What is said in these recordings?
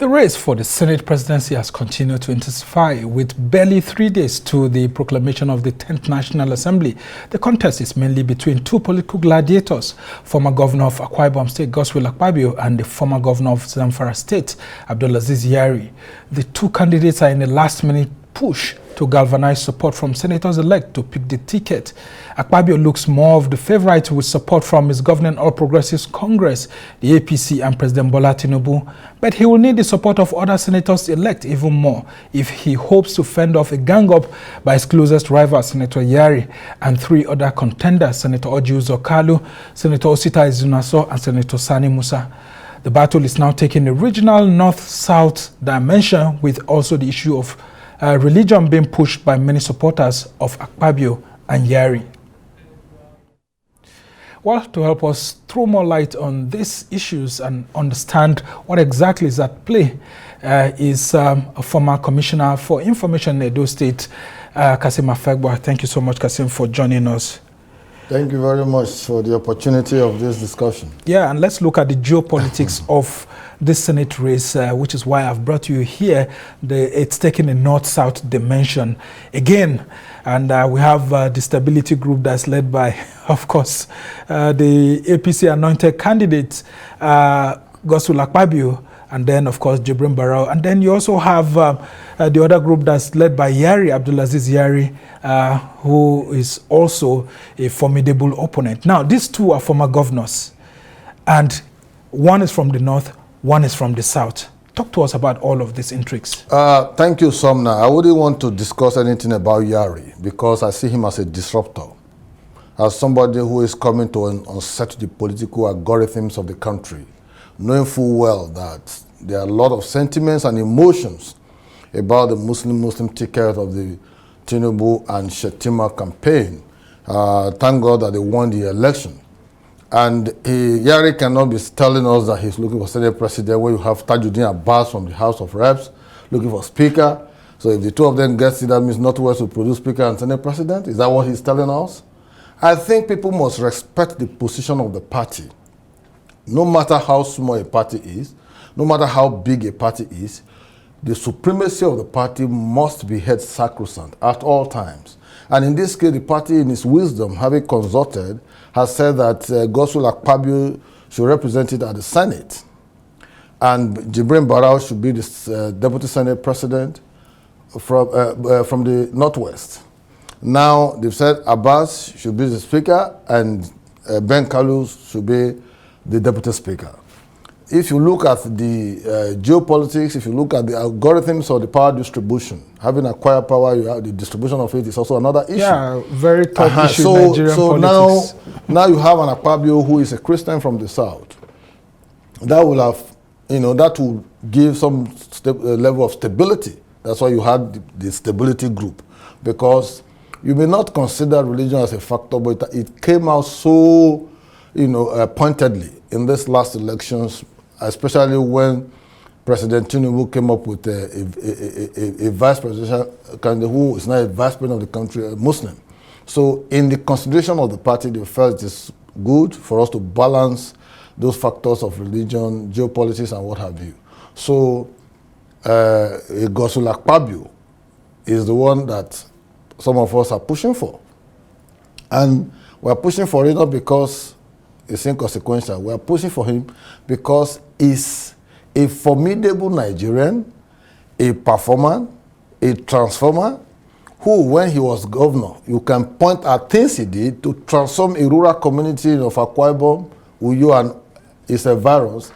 The race for the Senate presidency has continued to intensify with barely 3 days to the proclamation of the 10th National Assembly. The contest is mainly between two political gladiators, former governor of Afegbua State, Godswill Akpabio, and the former governor of Zamfara State, Abdulaziz Yari. The two candidates are in a last-minute push to galvanize support from senators-elect to pick the ticket. Akpabio looks more of the favorite with support from his governing All Progressives Congress, the APC, and President Bola Tinubu, but he will need the support of other senators-elect even more if he hopes to fend off a gang-up by his closest rival, Senator Yari, and three other contenders, Senator Oji Uzor-Kalu, Senator Osita Ezunaso, and Senator Sani Musa. The battle is now taking a regional north-south dimension, with also the issue of religion being pushed by many supporters of Akpabio and Yari. Well, to help us throw more light on these issues and understand what exactly is at play is a former Commissioner for Information in Edo State, Kazeem Afegbua. Thank you so much, Kazeem, for joining us. Thank you very much for the opportunity of this discussion. Yeah, and let's look at the geopolitics of this Senate race, which is why I've brought you here. It's taking a north-south dimension again. And we have the stability group that's led by, of course, the APC anointed candidate, Godswill Akpabio, and then, of course, Jibrin Barao. And then you also have the other group that's led by Yari, Abdulaziz Yari, who is also a formidable opponent. Now, these two are former governors, and one is from the north, one is from the south. Talk to us about all of these intrigues. Thank you, Sumner. I wouldn't want to discuss anything about Yari because I see him as a disruptor, as somebody who is coming to unset the political algorithms of the country, knowing full well that there are a lot of sentiments and emotions about the Muslim ticket of the Tinubu and Shettima campaign. Thank God that they won the election. And Yari cannot be telling us that he's looking for Senate president when you have Tajuddin Abbas from the House of Reps looking for speaker. So if the two of them get it, that means Northwest will produce speaker and Senate president. Is that what he's telling us? I think people must respect the position of the party. No matter how small a party is, no matter how big a party is, the supremacy of the party must be held sacrosanct at all times. And in this case, the party, in its wisdom, having consulted, has said that Godswill Akpabio should represent it at the Senate, and Jibrin Barao should be the Deputy Senate President from the Northwest. Now, they've said Abbas should be the Speaker, and Ben Kalu should be the Deputy Speaker. If you look at the geopolitics, if you look at the algorithms of the power distribution, having acquired power, you have the distribution of it is also another issue. Yeah, very tough issue in Nigerian politics. Now you have an Akpabio who is a Christian from the south. That will have, that will give some level of stability. That's why you had the stability group, because you may not consider religion as a factor, but it came out so, pointedly in this last elections, especially when President Tinubu came up with a vice presidential candidate who is now a vice president of the country, a Muslim. So in the consideration of the party, they felt it's good for us to balance those factors of religion, geopolitics, and what have you. So Godswill Akpabio is the one that some of us are pushing for. And we're pushing for it not because it's inconsequential. We're pushing for him because he's a formidable Nigerian, a performer, a transformer, who, when he was governor, you can point at things he did to transform a rural community of Akwa Ibom, Uyo and its environs,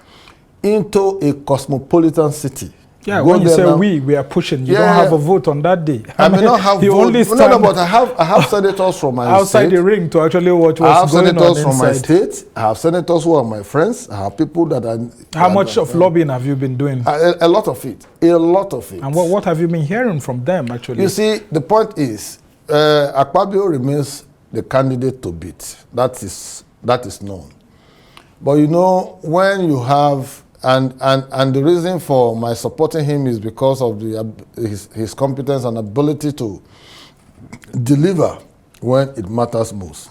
into a cosmopolitan city. Yeah, when you say now, we are pushing, you don't have a vote on that day. I may not have vote. No, but I have senators from my outside state. The ring to actually watch what's going on inside. I have senators from my state. I have senators who are my friends. I have people that are... How much of lobbying have you been doing? A lot of it. A lot of it. And what have you been hearing from them, actually? You see, the point is, Akpabio remains the candidate to beat. That is known. But when you have... And the reason for my supporting him is because of his competence and ability to deliver when it matters most.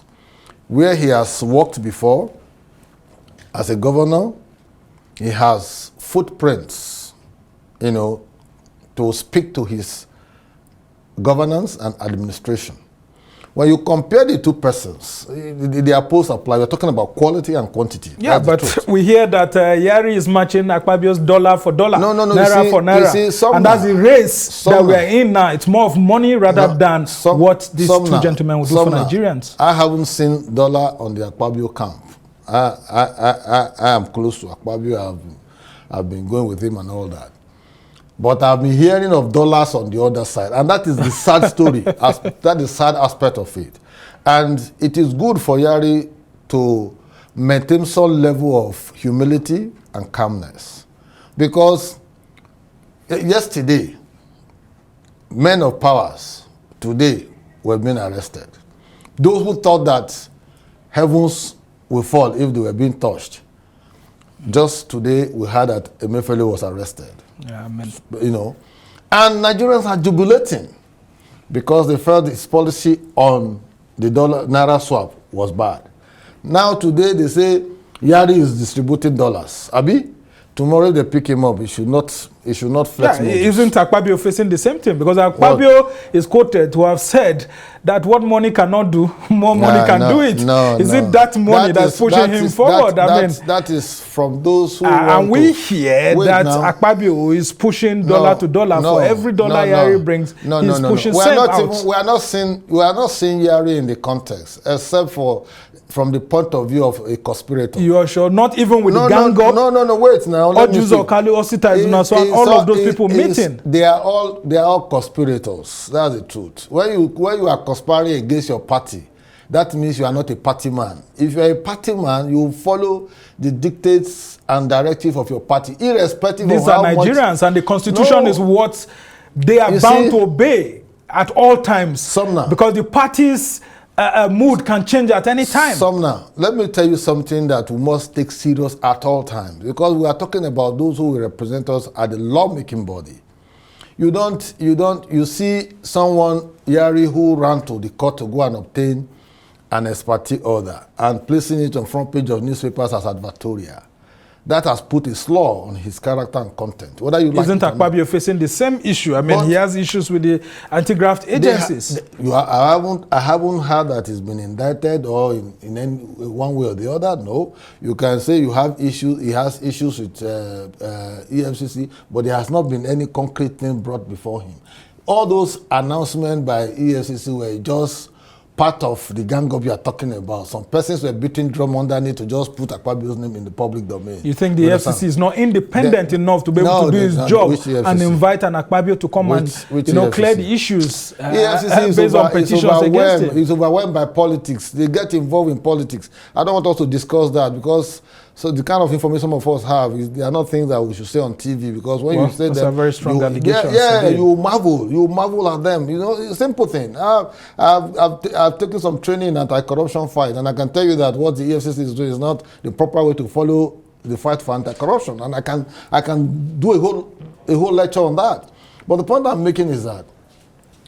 Where he has worked before as a governor, he has footprints to speak to his governance and administration. When you compare the two persons, the opposed apply. We're talking about quality and quantity. Yeah, but we hear that Yari is matching Akpabio's dollar for dollar, naira for naira. And that's the race that we are in now. It's more of money rather than what these two gentlemen will do for Nigerians. I haven't seen dollar on the Akpabio camp. I am close to Akpabio. I've been going with him and all that. But I've been hearing of dollars on the other side. And that is the sad story. That is the sad aspect of it. And it is good for Yari to maintain some level of humility and calmness. Because yesterday, men of powers today were being arrested. Those who thought that heavens will fall if they were being touched. Just today, we heard that Emefiele was arrested. Yeah, amen. And Nigerians are jubilating because they felt his policy on the naira swap was bad. Now today they say Yari is distributing dollars. Abi, tomorrow they pick him up. He should not flex. Yeah, isn't Akpabio facing the same thing? Because Akpabio is quoted to have said that what money cannot do, more money can do it. Is it that money that's pushing him forward? That is from those who and we hear that Akpabio is pushing dollar to dollar. For every dollar Yari brings, he's pushing same out. We are not seeing Yari in the context, except from the point of view of a conspirator. You are sure? Not even with the gang up? No, wait now. All of those people meeting. They are all conspirators. That's the truth. When you are conspiring against your party, that means you are not a party man. If you are a party man, you follow the dictates and directive of your party, irrespective of how much... These are Nigerians, and the constitution is what they are bound to obey at all times. Because the party's mood can change at any time. Sumner, let me tell you something that we must take serious at all times, because we are talking about those who will represent us at the lawmaking body. You see someone, Yari, who ran to the court to go and obtain an ex parte order and placing it on front page of newspapers as advertorial. That has put a slur on his character and content. Whether you Isn't Akpabio facing the same issue? I mean, he has issues with the anti-graft agencies. I haven't heard that he's been indicted or in any one way or the other. No, you can say you have issues. He has issues with EFCC, but there has not been any concrete thing brought before him. All those announcements by EFCC were just part of the gang up you are talking about. Some persons were beating drum underneath to just put Akpabio's name in the public domain. You think the FCC is not independent enough to be able to do his job and invite an Akpabio to come and clear the issues based on petitions against him? He's overwhelmed by politics. They get involved in politics. I don't want us to discuss that because the kind of information some of us have, they are not things that we should say on TV, because when you say that, are very strong allegations. You marvel at them. It's a simple thing. I've taken some training in anti-corruption fight, and I can tell you that what the EFCC is doing is not the proper way to follow the fight for anti-corruption, and I can do a whole lecture on that. But the point I'm making is that,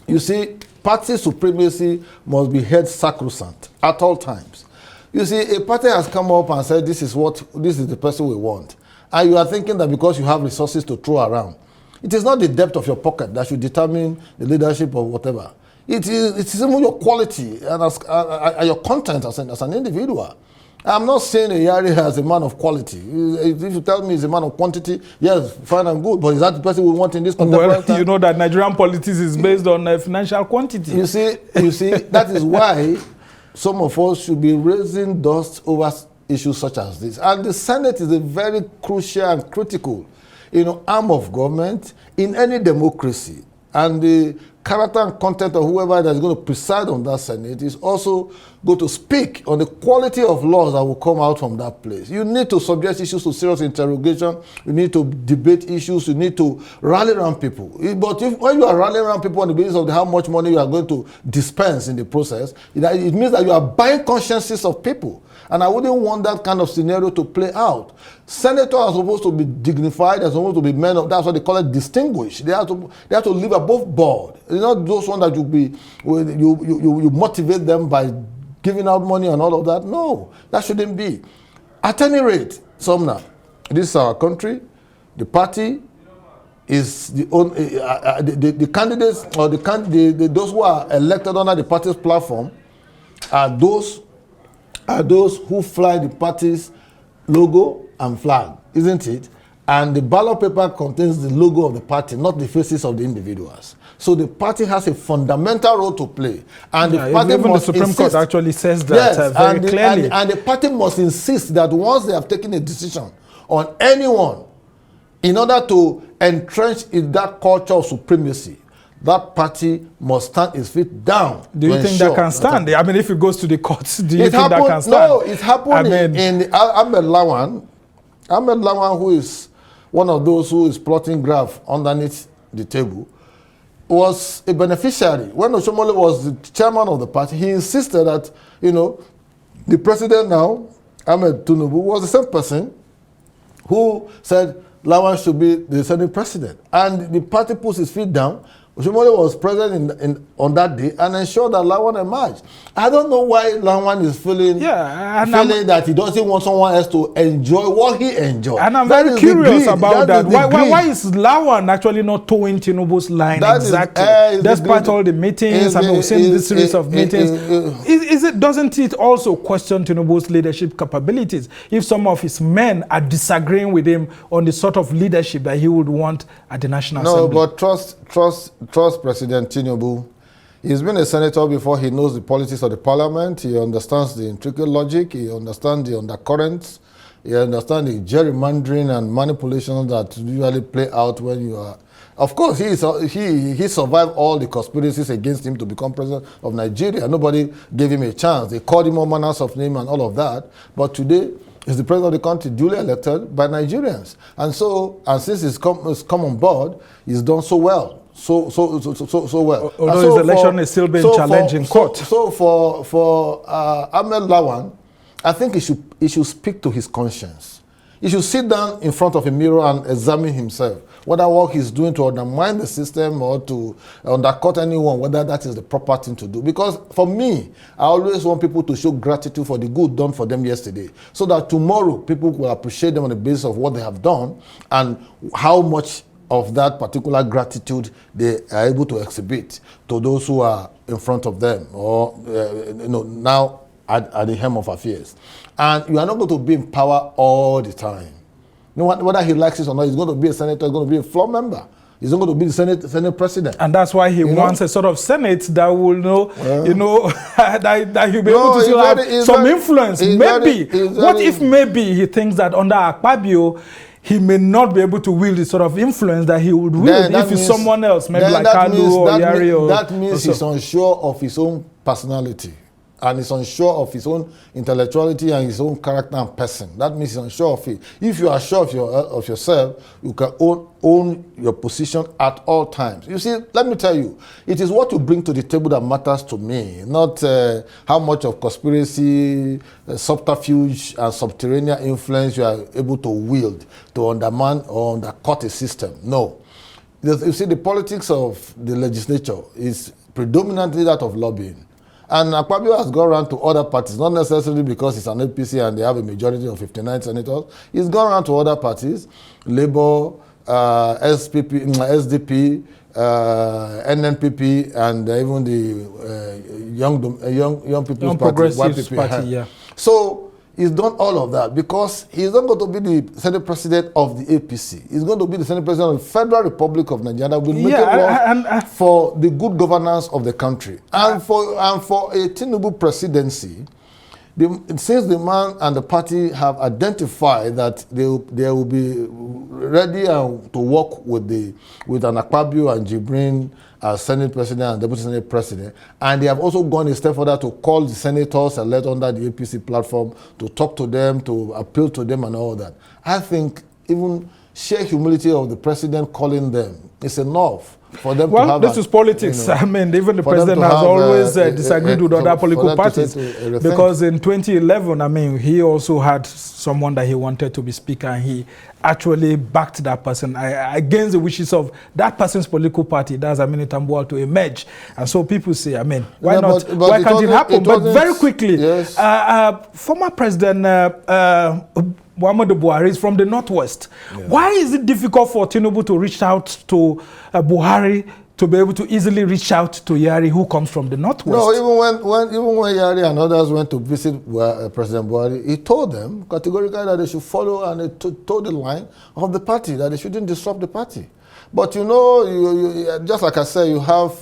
you see, party supremacy must be held sacrosanct at all times. You see, a party has come up and said, this is the person we want. And you are thinking that because you have resources to throw around, it is not the depth of your pocket that should determine the leadership or whatever. It is even your quality and your content as an individual. I'm not saying Yari as a man of quality. If you tell me he's a man of quantity, yes, fine and good. But is that the person we want in this contemporary time? You know that Nigerian politics is based on financial quantity. You see, that is why some of us should be raising dust over issues such as this. And the Senate is a very crucial and critical, arm of government in any democracy. And the character and content of whoever that is going to preside on that Senate is also going to speak on the quality of laws that will come out from that place. You need to subject issues to serious interrogation. You need to debate issues. You need to rally around people. But when you are rallying around people on the basis of how much money you are going to dispense in the process, it means that you are buying consciences of people. And I wouldn't want that kind of scenario to play out. Senators are supposed to be dignified. They're supposed to be men of, that's what they call it, distinguished. They have to live above board. It's not those ones that you motivate them by giving out money and all of that. No, that shouldn't be. At any rate, Sumner, this is our country. The party is the candidates or those who are elected under the party's platform are those who fly the party's logo and flag, isn't it? And the ballot paper contains the logo of the party, not the faces of the individuals. So the party has a fundamental role to play, and the party even must the Supreme insist, Court actually says that very clearly. And the party must insist that once they have taken a decision on anyone, in order to entrench in that culture of supremacy, that party must stand its feet down. Do you think that can stand? I mean, if it goes to the courts, do you think that can stand? No, it happened in Ahmed Lawan. Ahmed Lawan, who is one of those who is plotting graft underneath the table, was a beneficiary. When Oshomole was the chairman of the party, he insisted that, the president now, Ahmed Tinubu, was the same person who said Lawan should be the Senate president. And the party puts his feet down. Oshomole was present on that day and ensured that Lawan emerged. I don't know why Lawan is feeling that he doesn't want someone else to enjoy what he enjoyed. And I'm very curious about that. Why is Lawan actually not towing Tinubu's line exactly? Despite all the meetings, we've seen this series of meetings. Doesn't it also question Tinubu's leadership capabilities if some of his men are disagreeing with him on the sort of leadership that he would want at the National Assembly? No, but trust President Tinubu. He's been a senator before. He knows the politics of the parliament. He understands the intricate logic. He understands the undercurrents. He understands the gerrymandering and manipulations that usually play out when you are. Of course, he survived all the conspiracies against him to become president of Nigeria. Nobody gave him a chance. They called him all manners of names and all of that. But today, he's the president of the country, duly elected by Nigerians. And since he's come on board, he's done so well. So well. Although his election is still being challenged in court. So for Ahmed Lawan, I think he should speak to his conscience. He should sit down in front of a mirror and examine himself, whether what he's doing to undermine the system or to undercut anyone, whether that is the proper thing to do. Because for me, I always want people to show gratitude for the good done for them yesterday, so that tomorrow people will appreciate them on the basis of what they have done and how much of that particular gratitude they are able to exhibit to those who are in front of them or now at the helm of affairs. And you are not going to be in power all the time. Whether he likes it or not, he's going to be a senator, he's going to be a floor member. He's not going to be the Senate president. And that's why he wants a sort of Senate that will know, that he'll be able to still have some influence. What if maybe he thinks that under Akpabio, he may not be able to wield the sort of influence that he would wield if it's someone else, maybe like Kanu or Yari. That means he's unsure of his own personality. And he's unsure of his own intellectuality and his own character and person. That means he's unsure of it. If you are sure of yourself, you can own your position at all times. You see, let me tell you, it is what you bring to the table that matters to me, not how much of conspiracy, subterfuge, and subterranean influence you are able to wield to undermine or undercut a system. No. You see, the politics of the legislature is predominantly that of lobbying. And Akpabio has gone around to other parties, not necessarily because it's an APC and they have a majority of 59 senators. He's gone around to other parties, Labour, SDP, NNPP, and even the Young People's Progressive Party. Yeah. So he's done all of that because he's not going to be the Senate President of the APC. He's going to be the Senate President of the Federal Republic of Nigeria. Will make law for the good governance of the country. And for a Tinubu presidency, since the man and the party have identified that they will be ready to work with an Akpabio and Jibrin as Senate President and Deputy Senate President, and they have also gone a step further to call the senators elect under the APC platform to talk to them, to appeal to them and all that. I think even sheer humility of the president calling them is enough for them to have... Well, this is politics. I mean, even the president has always disagreed with other political parties. Because in 2011, I mean, he also had someone that he wanted to be speaker, and he actually backed that person against the wishes of that person's political party. That's Aminu Tambuwal to emerge. And so people say, I mean, why not? But why can't it happen? But very quickly, former President Muhammadu Buhari is from the Northwest. Yeah. Why is it difficult for Tinubu to reach out to Buhari to be able to easily reach out to Yari, who comes from the Northwest? No, even when Yari and others went to visit President Buhari, he told them categorically that they should follow, and he told the line of the party, that they shouldn't disrupt the party. But you know, you just like I said, you have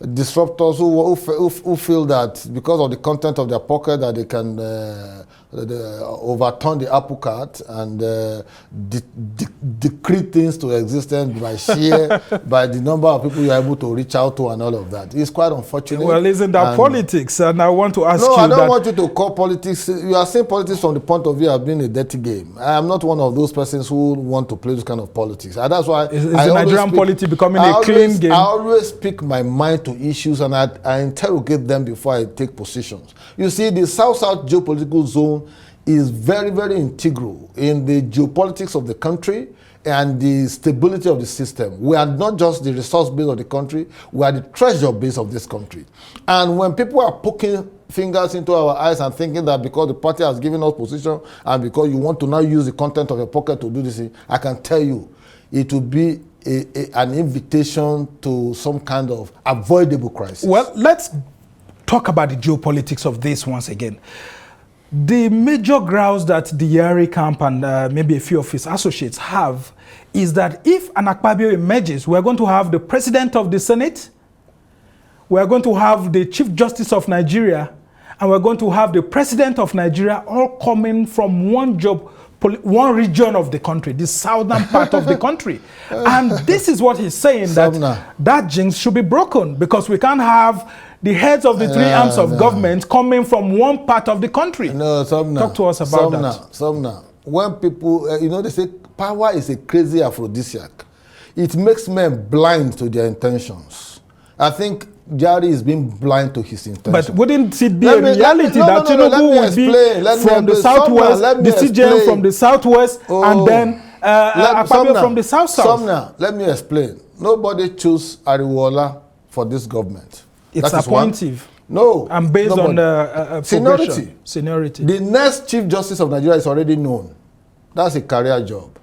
disruptors who feel that because of the content of their pocket that they can overturn the apple cart and decree things to existence by by the number of people you're able to reach out to and all of that. It's quite unfortunate. Well, isn't that politics? And I want to ask you I don't want you to call politics. You are saying politics from the point of view of being a dirty game. I am not one of those persons who want to play this kind of politics. And that's why is the Nigerian politics becoming a clean game? I always speak my mind to issues, and I interrogate them before I take positions. You see, the South-South geopolitical zone is very, very integral in the geopolitics of the country and the stability of the system. We are not just the resource base of the country, we are the treasure base of this country. And when people are poking fingers into our eyes and thinking that because the party has given us position and because you want to now use the content of your pocket to do this, I can tell you, it will be an invitation to some kind of avoidable crisis. Well, let's talk about the geopolitics of this once again. The major grounds that the Yari camp and maybe a few of his associates have is that if an Afegbua emerges, we're going to have the president of the Senate, we're going to have the Chief Justice of Nigeria, and we're going to have the president of Nigeria, all coming from one region of the country, the southern part of the country. And this is what he's saying, that jinx should be broken, because we can't have the heads of the three arms of government coming from one part of the country. No, talk to us about that. When people, they say power is a crazy aphrodisiac. It makes men blind to their intentions. I think Yari is being blind to his intentions. But wouldn't it be a reality that Tinubu would be from the southwest, the CJM from the southwest, and then Afegbua from the south-south? Let me explain. Nobody chose Ariwola for this government. It's appointive. No. And based on seniority. The next Chief Justice of Nigeria is already known. That's a career job.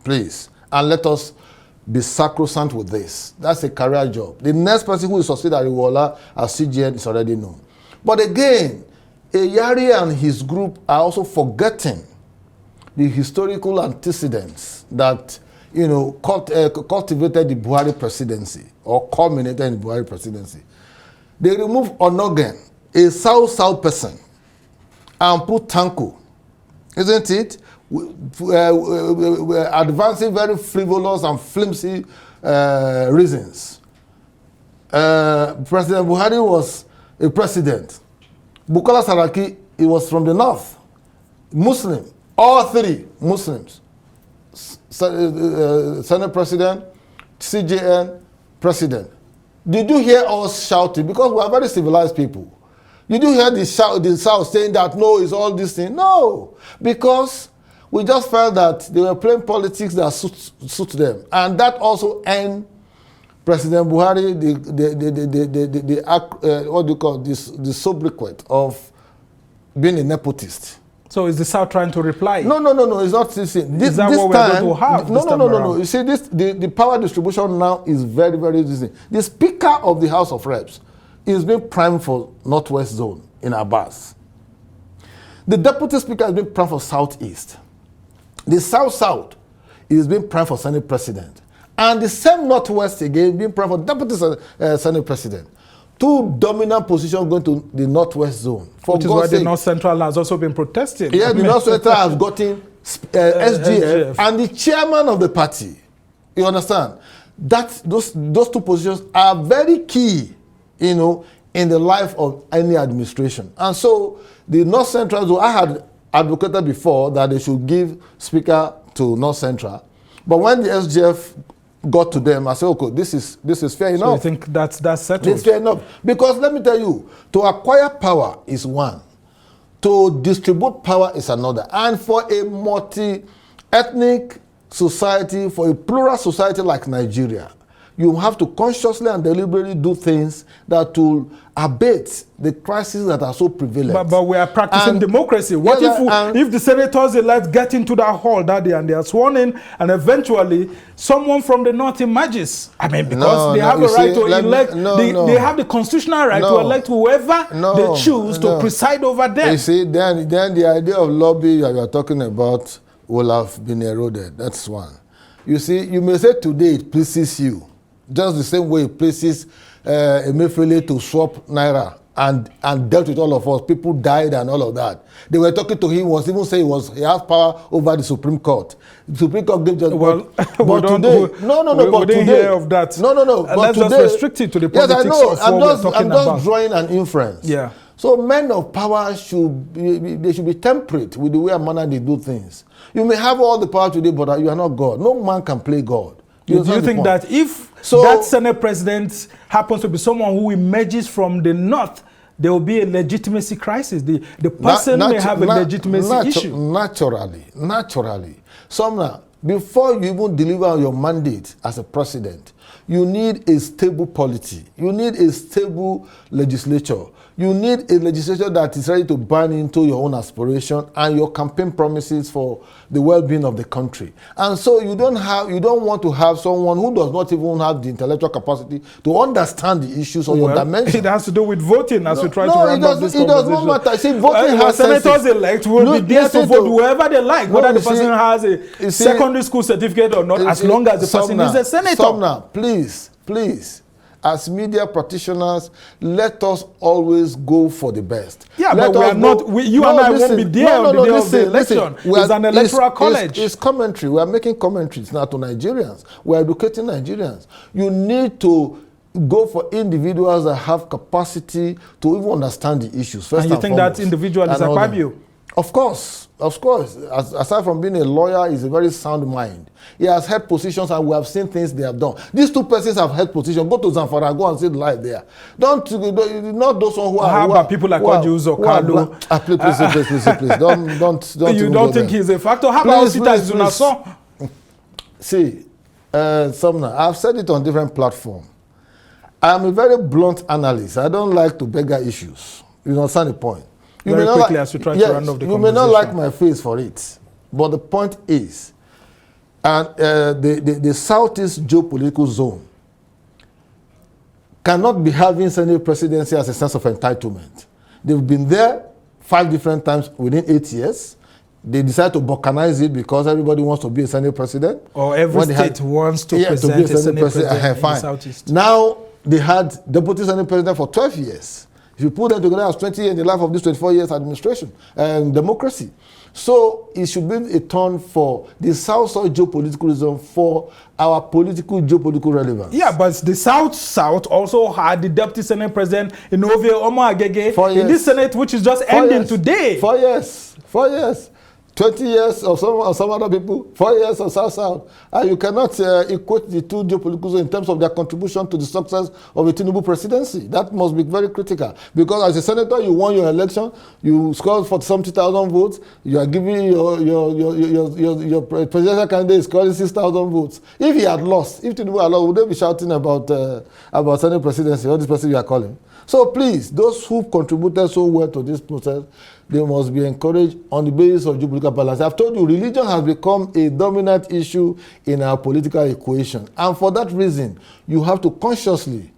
Please. And let us be sacrosanct with this. That's a career job. The next person who will succeed Ariwola as CGN is already known. But again, Yari and his group are also forgetting the historical antecedents that cultivated the Buhari presidency or culminated in the Buhari presidency. They removed Onogen, a South-South person, and put Tanko, isn't it? We're advancing very frivolous and flimsy reasons. President Buhari was a president. Bukola Saraki, he was from the north. Muslim, all three Muslims. Senate president, CJN president. Did you hear us shouting? Because we are very civilized people. Did you hear the South saying that, no, it's all this thing? No. Because we just felt that they were playing politics that suit them. And that also earned President Buhari the sobriquet of being a nepotist. So is the South trying to reply? No, it's not this thing. Is that what we're going to have? No. You see, the power distribution now is very, very distinct. The Speaker of the House of Reps is being primed for Northwest Zone in Abbas. The Deputy Speaker is being primed for Southeast. The South-South is being primed for Senate President. And the same Northwest again being primed for Deputy Senate President. Two dominant positions going to the Northwest Zone. Which is why the North Central has also been protesting. Yeah, the North Central has gotten SGF and the chairman of the party. You understand? Those two positions are very key, in the life of any administration. And so the North Central Zone, I had advocated before that they should give Speaker to North Central. But when the SGF got to them, I said, okay, this is fair enough. So you think that's settled? It's fair enough. Because let me tell you, to acquire power is one. To distribute power is another. And for a multi-ethnic society, for a plural society like Nigeria, You have to consciously and deliberately do things that will abate the crises that are so prevalent. But we are practicing democracy. What if the senators elect get into that hall that day and they are sworn in, and eventually someone from the north emerges? I mean, because they have a right to elect. They have the constitutional right to elect whoever they choose to preside over them. You see, then the idea of lobby that you are talking about will have been eroded. That's one. You see, you may say today it pleases you, just the same way it pleases Emefiele to swap naira and dealt with all of us. People died and all of that. They were talking to him, was even saying he has power over the Supreme Court. The Supreme Court gave judgment. Well, but today, we didn't hear of that. But let's today, just restrict it to the politics of what we're talking about. I'm just drawing an inference. Yeah. So men of power should be temperate with the way and manner they do things. You may have all the power today, but you are not God. No man can play God. Do you think that if that Senate president happens to be someone who emerges from the north, there will be a legitimacy crisis? The person may have a legitimacy issue. Naturally. Sumner, before you even deliver your mandate as a president, you need a stable polity. You need a stable legislature. You need a legislature that is ready to burn into your own aspiration and your campaign promises for the well-being of the country. And so you don't want to have someone who does not even have the intellectual capacity to understand the issues or your dimension. It has to do with voting as we try to round up this conversation. It does not matter. See, voting has senators elect will be there to vote whoever they like, whether the person has a secondary school certificate or not, as long as the person is a senator. Sumner, please, as media practitioners, let us always go for the best. Yeah, but we are not. You and I won't be there on the day of the election. It's an electoral college. It's commentary. We are making commentaries now to Nigerians. We are educating Nigerians. You need to go for individuals that have capacity to even understand the issues. First and you think that individual is Afegbua? Of course. Aside from being a lawyer, he's a very sound mind. He has held positions and we have seen things they have done. These two persons have held positions. Go to Zamfara, go and see the light there. Not those one who are... How about people like Ojuzo, Kalu? Please. Don't you don't think he's a factor? How about Osita Zunaso? See, Sumner, I've said it on different platforms. I'm a very blunt analyst. I don't like to beggar issues. You understand the point? You may not as you try to round off the conversation. You may not like my face for it, but the point is, and the Southeast geopolitical zone cannot be having Senate presidency as a sense of entitlement. They've been there 5 different times within 8 years. They decide to balkanize it because everybody wants to be a Senate president. Or every state wants to present a Senate president in the Southeast. Now, they had deputy Senate president for 12 years. If you put them together as 20 years in the life of this 24 years administration and democracy. So it should be a turn for the South-South geopolitical zone for our geopolitical relevance. Yeah, but the South-South also had the deputy Senate president in Ovie Omo Agege in this Senate, which is just ending today. 4 years. 4 years. 20 years of some other people, 4 years of South-South. And you cannot equate the two geopolitical zones in terms of their contribution to the success of the Tinubu presidency. That must be very critical. Because as a senator, you won your election, you scored 40,000 votes, you are giving your presidential candidate scoring 6,000 votes. If he had lost, if Tinubu had lost, would they be shouting about Senate presidency, all this person you are calling? So please, those who contributed so well to this process, they must be encouraged on the basis of geopolitical balance. I've told you, religion has become a dominant issue in our political equation. And for that reason, you have to consciously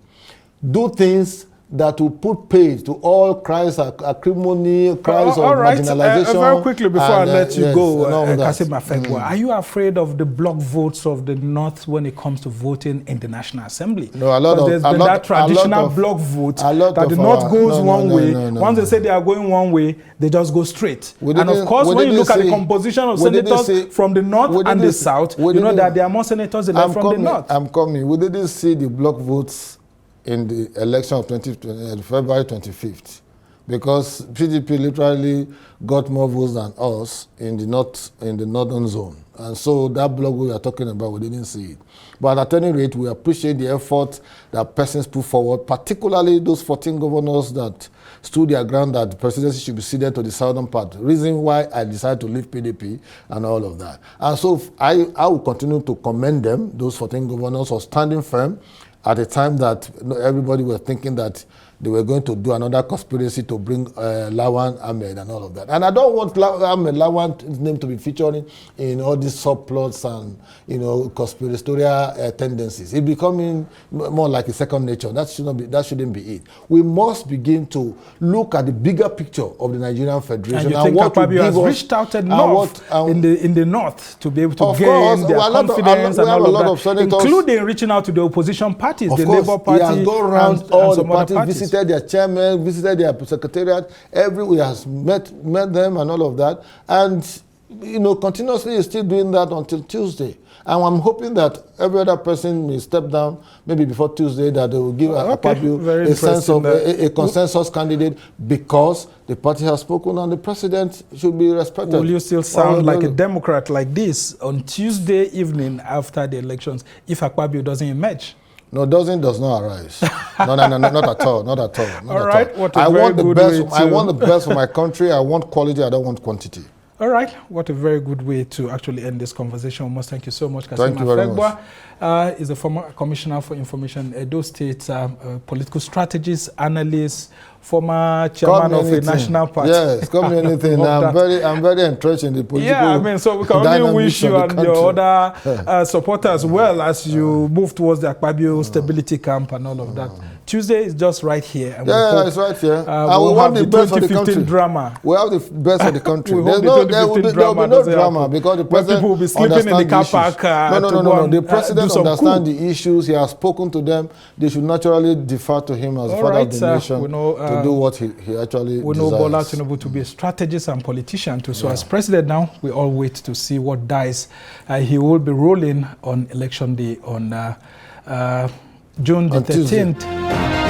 do things that will put paid to all cries of acrimony, cries of marginalization. Very quickly before I let you go, Kazeem Afegbua, are you afraid of the block votes of the North when it comes to voting in the National Assembly? No, there's been that traditional block vote that the North goes one way. Once they say they are going one way, they just go straight. And of course, when you look at the composition of senators from the North and the South, you know that there are more senators elect from the North. I'm coming. We didn't see the block votes in the election of February 25th, because PDP literally got more votes than us in the northern zone. And so that blog we are talking about, we didn't see it. But at any rate, we appreciate the effort that persons put forward, particularly those 14 governors that stood their ground that the presidency should be ceded to the southern part. Reason why I decided to leave PDP and all of that. And so I will continue to commend them, those 14 governors, for standing firm at a time that everybody was thinking that they were going to do another conspiracy to bring Lawan Ahmed and all of that. And I don't want Lawan's name to be featuring in all these subplots and, you know, conspiratorial tendencies. It's becoming more like a second nature. That shouldn't be it. We must begin to look at the bigger picture of the Nigerian Federation. And you think Akpabio has reached out enough in the north to be able to gain their confidence and all of that, including reaching out to the opposition parties, the Labour Party, he has gone around all the parties, visited their chairman, visited their secretariat, everywhere, has met them and all of that. And, you know, continuously is still doing that until Tuesday. And I'm hoping that every other person will step down, maybe before Tuesday, that they will give Akpabio a sense of a consensus candidate, because the party has spoken and the president should be respected. Will you still sound like a Democrat like this on Tuesday evening after the elections if Akpabio doesn't emerge? No, does not arise. No, not at all, not at all. All right, I want the best. I want the best for my country. I want quality. I don't want quantity. All right, what a very good way to actually end this conversation. We must thank you so much, Kazeem. Thank you very much. Afegbua is a former commissioner for information, Edo State, political strategist, analyst, former chairman of a national party. Yes, call me anything. I'm very entrenched in the political. Yeah, I mean, so we can only wish you and your other supporters well as you move towards the Akpabio stability camp and all of that. Tuesday is just right here. And it's right here. And we want the best for the country. Drama. We have the best for the country. There will be drama no drama because the president people will be sleeping in the car park. No. The president understands the issues. He has spoken to them. They should naturally defer to him as father of the nation to do what he actually desires. We know Bola Tinubu to be a strategist and politician too. So as president now, we all wait to see what dice he will be rolling on election day on June the 13th.